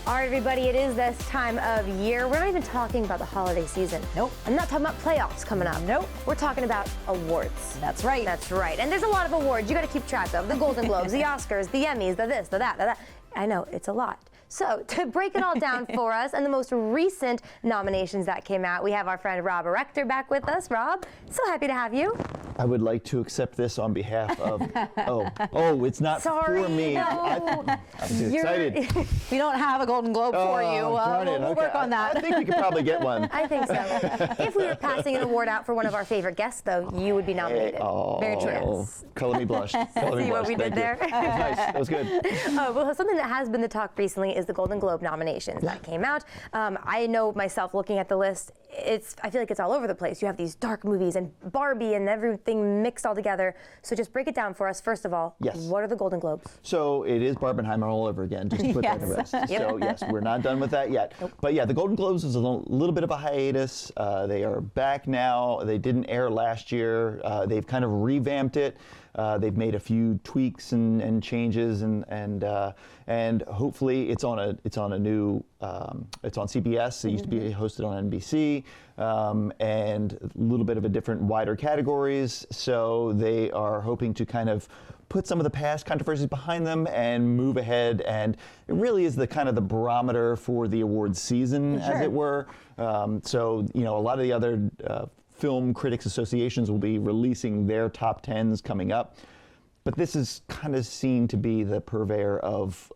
All right, everybody, it is this time of year. We're not even talking about the holiday season. Nope. I'm not talking about playoffs coming up. Nope. We're talking about awards. That's right. That's right. And there's a lot of awards you got to keep track of. The Golden Globes, the Oscars, the Emmys, the this, the that, the that. I know, it's a lot. So to break it all down for us and the most recent nominations that came out, we have our friend Rob Rector back with us. Rob, so happy to have you. I would like to accept this on behalf of, it's not for me. No. I'm too excited. We don't have a Golden Globe for you. We'll work on that. I think we could probably get one. I think so. If we were passing an award out for one of our favorite guests, though, you would be nominated. Very true. Yes. Color me blush. Color me See what blush. we did Thank there? you. That was nice. That was good. Well, something that has been the talk recently is the Golden Globe nominations that came out. I know myself looking at the list, I feel like it's all over the place. You have these dark movies and Barbie and everything mixed all together. So just break it down for us. First of all, Yes. What are the Golden Globes? So it is Barbenheimer all over again, just to put that to rest. So yes, we're not done with that yet. Nope. But yeah, the Golden Globes is a little bit of a hiatus. They are back now. They didn't air last year. They've kind of revamped it. They've made a few tweaks and changes, and hopefully it's on a new it's on CBS. It used to be hosted on NBC, and a little bit of a different, wider categories. So they are hoping to kind of put some of the past controversies behind them and move ahead. And it really is the kind of the barometer for the awards season, as it were. So a lot of the other film critics associations will be releasing their top 10s coming up. But this is kind of seen to be the purveyor of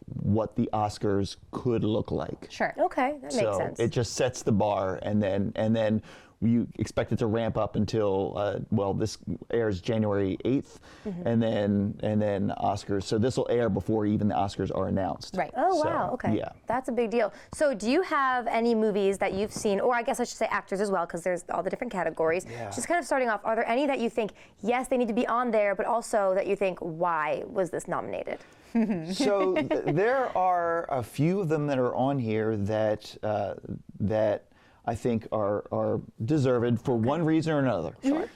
what the Oscars could look like. Sure. Okay, that makes sense. So it just sets the bar, and then you expect it to ramp up until this airs January 8th, and then Oscars. So this will air before even the Oscars are announced. Right. Oh, So, wow, okay. Yeah. That's a big deal. So do you have any movies that you've seen, or I guess I should say actors as well, because there's all the different categories. Yeah. Just kind of starting off, are there any that you think, yes, they need to be on there, but also that you think, why was this nominated? So there are a few of them that are on here that I think are deserved for one reason or another. Sure.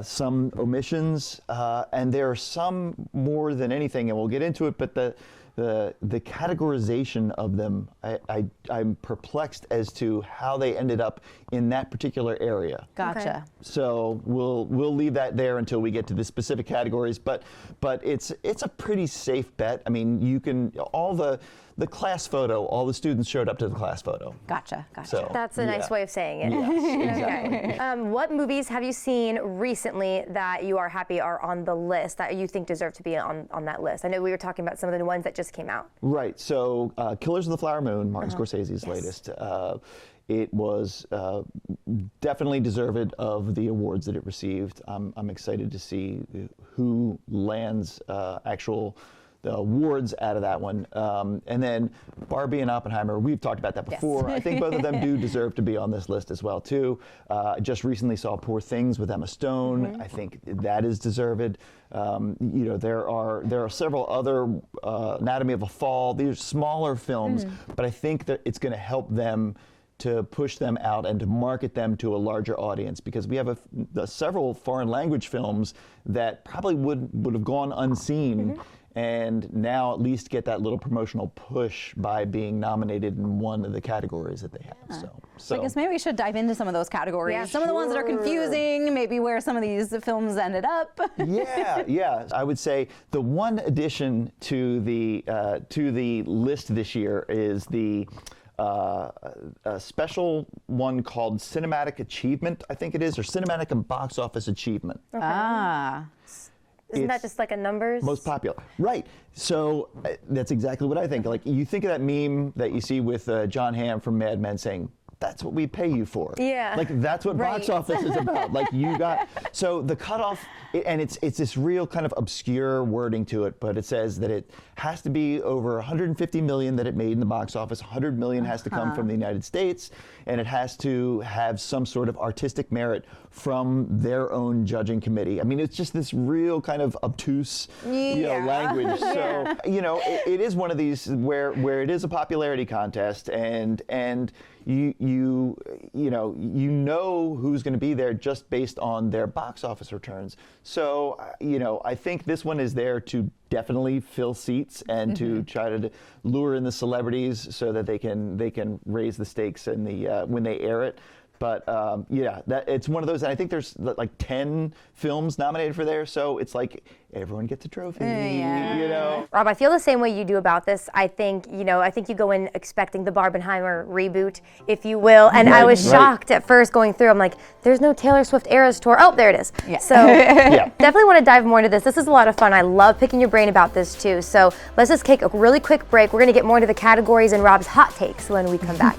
Some omissions, and there are some more than anything, and we'll get into it, but the categorization of them, I'm perplexed as to how they ended up in that particular area. Gotcha. Okay. So we'll leave that there until we get to the specific categories, but it's a pretty safe bet. I mean, you can all the class photo, all the students showed up to the class photo. Gotcha. So That's a nice way of saying it. Yes, exactly. Okay. What movies have you seen recently that you are happy are on the list that you think deserve to be on that list? I know we were talking about some of the ones that just came out. Right. So Killers of the Flower Moon, Martin Scorsese's latest. It was definitely deserved of the awards that it received. I'm excited to see who lands actual the awards out of that one. And then Barbie and Oppenheimer, we've talked about that before. Yes. I think both of them do deserve to be on this list as well, too. I just recently saw Poor Things with Emma Stone. I think that is deserved. There are several other, Anatomy of a Fall. These are smaller films, but I think that it's going to help them to push them out and to market them to a larger audience, because we have several foreign language films that probably would have gone unseen, and now at least get that little promotional push by being nominated in one of the categories that they have. So I guess maybe we should dive into some of those categories. Yeah, some of the ones that are sure. confusing, maybe where some of these films ended up. Yeah. I would say the one addition to the list this year is a special one called Cinematic Achievement, I think it is, or Cinematic and Box Office Achievement. Ah. Isn't that just like a numbers? Most popular. Right. So that's exactly what I think. Like, you think of that meme that you see with John Hamm from Mad Men saying, that's what we pay you for. Yeah. Like, that's what box office is about. Like, so the cutoff, and it's this real kind of obscure wording to it, but it says that it has to be over 150 million that it made in the box office, 100 million has to come from the United States, and it has to have some sort of artistic merit from their own judging committee. I mean, it's just this real kind of obtuse language. So, it is one of these where it is a popularity contest, and you you know who's going to be there just based on their box office returns. So I think this one is there to definitely fill seats and to try to lure in the celebrities so that they can raise the stakes in the when they air it. But it's one of those, and I think there's like 10 films nominated for there, so it's like everyone gets a trophy. Rob, I feel the same way you do about this. I think you go in expecting the Barbenheimer reboot, if you will, and I was shocked at first going through. I'm like, there's no Taylor Swift Eras tour. Oh, there it is. Yeah. So definitely want to dive more into this. This is a lot of fun. I love picking your brain about this too. So let's just take a really quick break. We're going to get more into the categories and Rob's hot takes when we come back.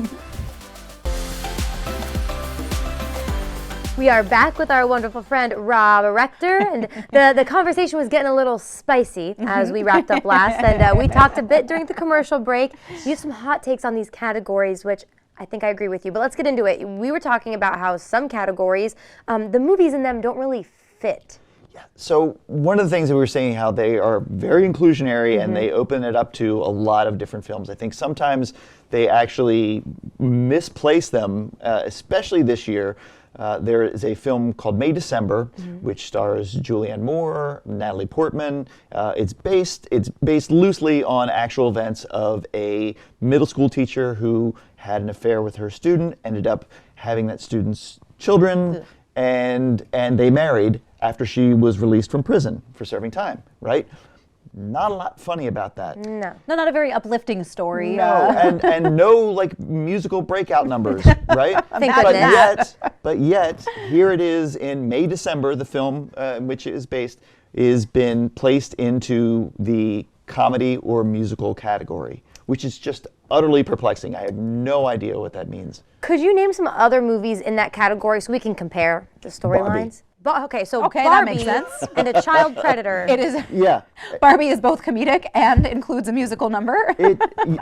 We are back with our wonderful friend Rob Rector, and the conversation was getting a little spicy as we wrapped up last, and we talked a bit during the commercial break. You have some hot takes on these categories, which I think I agree with you, but let's get into it. We were talking about how some categories, the movies in them don't really fit. Yeah. So one of the things that we were saying, how they are very inclusionary and they open it up to a lot of different films. I think sometimes they actually misplace them, especially this year. There is a film called May December, which stars Julianne Moore, Natalie Portman. It's based loosely on actual events of a middle school teacher who had an affair with her student, ended up having that student's children, and they married after she was released from prison for serving time, right? Not a lot funny about that. No, not a very uplifting story. No, and no like musical breakout numbers, right? But yet, here it is in May December, the film in which it is based, is been placed into the comedy or musical category, which is just utterly perplexing. I have no idea what that means. Could you name some other movies in that category so we can compare the storylines? Okay, Barbie that makes sense. And a child predator. It is. Yeah. Barbie is both comedic and includes a musical number.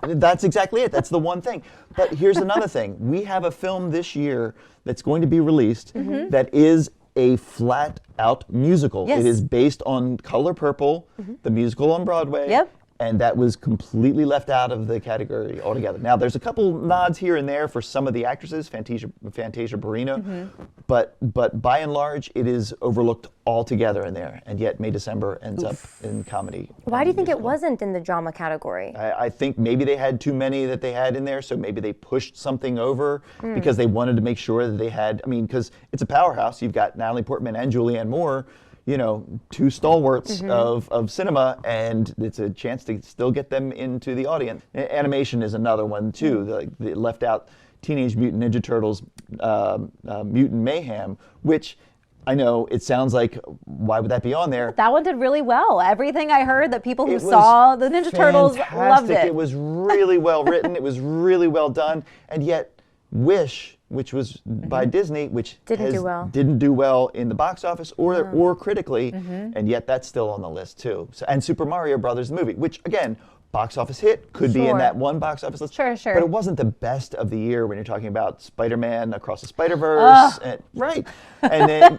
That's exactly it. That's the one thing. But here's another thing. We have a film this year that's going to be released that is a flat-out musical. Yes. It is based on Color Purple, the musical on Broadway. Yep. And that was completely left out of the category altogether. Now, there's a couple nods here and there for some of the actresses, Fantasia Barrino, but by and large, it is overlooked altogether in there. And yet, May December ends up in comedy. Why do you think it wasn't in the drama category? I think maybe they had too many that they had in there, so maybe they pushed something over because they wanted to make sure that they had, because it's a powerhouse. You've got Natalie Portman and Julianne Moore, two stalwarts of cinema, and it's a chance to still get them into the audience. Animation is another one too. They left out Teenage Mutant Ninja Turtles Mutant Mayhem, which I know it sounds like, why would that be on there? That one did really well. Everything I heard, that people who saw the Ninja Turtles loved it. It was really well written. It was really well done, and yet Wish, which was by Disney, which didn't do well in the box office or critically, and yet that's still on the list too. So, and Super Mario Brothers the movie, which again, box office hit, could be in that one box office list. Sure. But it wasn't the best of the year when you're talking about Spider-Man Across the Spider-Verse, right? And then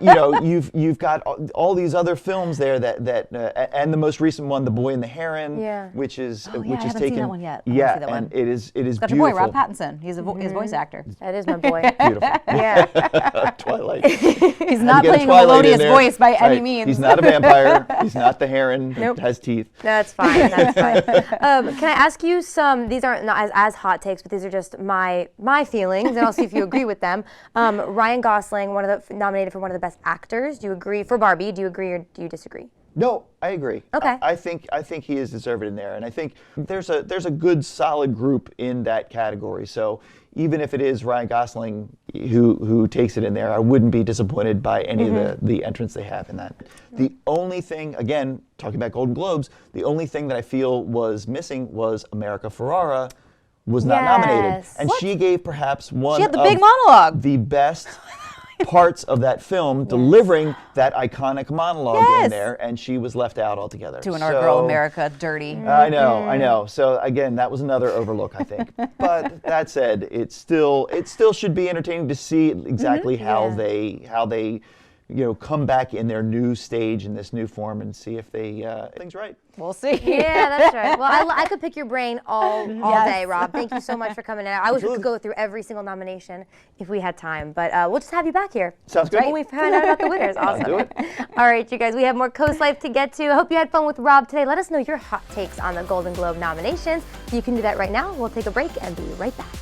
you've got all these other films there that and the most recent one, The Boy and the Heron, which is I haven't seen that one yet. And it is got beautiful. Your boy Rob Pattinson. He's his voice actor. That is my boy. Beautiful. Yeah. Twilight. He's not playing a melodious voice by any means. He's not a vampire. He's not the heron that has teeth. That's fine. That's fine. Can I ask you some? These aren't not as hot takes, but these are just my feelings, and I'll see if you agree with them. Ryan Gosling, nominated for one of the best actors. Do you agree for Barbie? Do you agree or do you disagree? No, I agree. Okay. I think he is deserved in there, and I think there's a good solid group in that category. So even if it is Ryan Gosling who takes it in there, I wouldn't be disappointed by any of the entrants they have in that. The only thing, again, talking about Golden Globes, the only thing that I feel was missing was America Ferrera was not nominated, and she gave perhaps one of the big monologue, the best parts of that film, delivering that iconic monologue in there, and she was left out altogether. Doing our girl America dirty. I know. So again, that was another overlook, I think. But that said, it still should be entertaining to see exactly how they come back in their new stage in this new form and see if they things right. We'll see. Yeah, that's right. Well, I could pick your brain all day, Rob. Thank you so much for coming in. I wish we could go through every single nomination if we had time, but we'll just have you back here. Sounds good. When we find out about the winners. Awesome. Do it. All right, you guys, we have more Coast Life to get to. I hope you had fun with Rob today. Let us know your hot takes on the Golden Globe nominations. You can do that right now. We'll take a break and be right back.